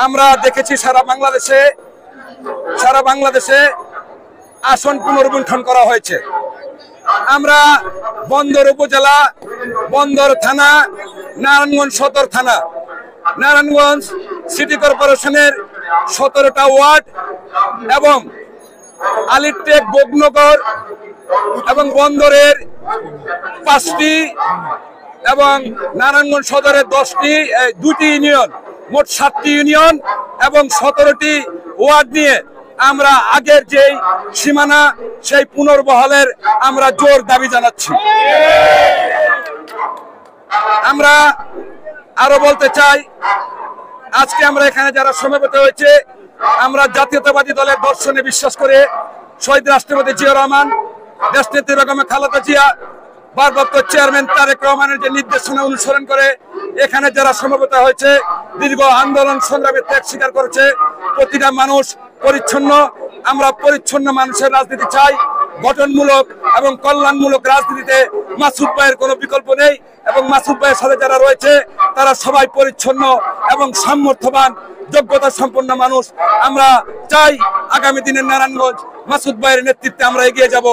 আমরা দেখেছি সারা বাংলাদেশে আসন পুনর্বণ্টন করা হয়েছে। আমরা বন্দর উপজেলা, বন্দর থানা, নারায়ণগঞ্জ সদর থানা, নারায়ণগঞ্জ সিটি কর্পোরেশনের 17টা ওয়ার্ড এবং আলিটেক বগনগর এবং বন্দরের 5টি এবং নারায়ণগঞ্জ সদরের 2টি ইউনিয়ন, মোট 7টি ইউনিয়ন এবং 17টি ওয়ার্ড নিয়ে আমরা আগের যেই সীমানা সেই পুনর্বহালের আমরা জোর দাবি জানাচ্ছি। আমরা আরো বলতে চাই, আজকে আমরা এখানে যারা সমবেত হয়েছে, আমরা জাতীয়তাবাদী দলের দর্শনে বিশ্বাস করে শহীদ রাষ্ট্রপতি জিয়াউর রহমান, দেশনেত্রী বেগম খালেদা জিয়া, ভারপ্রাপ্ত চেয়ারম্যান তারেক রহমানের যে নির্দেশনা অনুসরণ করে এখানে যারা সমবেত হয়েছে, দীর্ঘ আন্দোলন সংগ্রামে ত্যাগ স্বীকার করেছে। প্রতিটা মানুষ পরিচ্ছন্ন, আমরা পরিচ্ছন্ন মানুষের রাজনীতি চাই। গঠনমূলক এবং কল্যাণমূলক রাজনীতিতে মাসুদ ভাইয়ের কোনো বিকল্প নেই এবং মাসুদ ভাইয়ের সাথে যারা রয়েছে তারা সবাই পরিচ্ছন্ন এবং সামর্থ্যবান, যোগ্যতা সম্পন্ন মানুষ। আমরা চাই আগামী দিনের নারায়ণগঞ্জ মাসুদ ভাইয়ের নেতৃত্বে আমরা এগিয়ে যাব।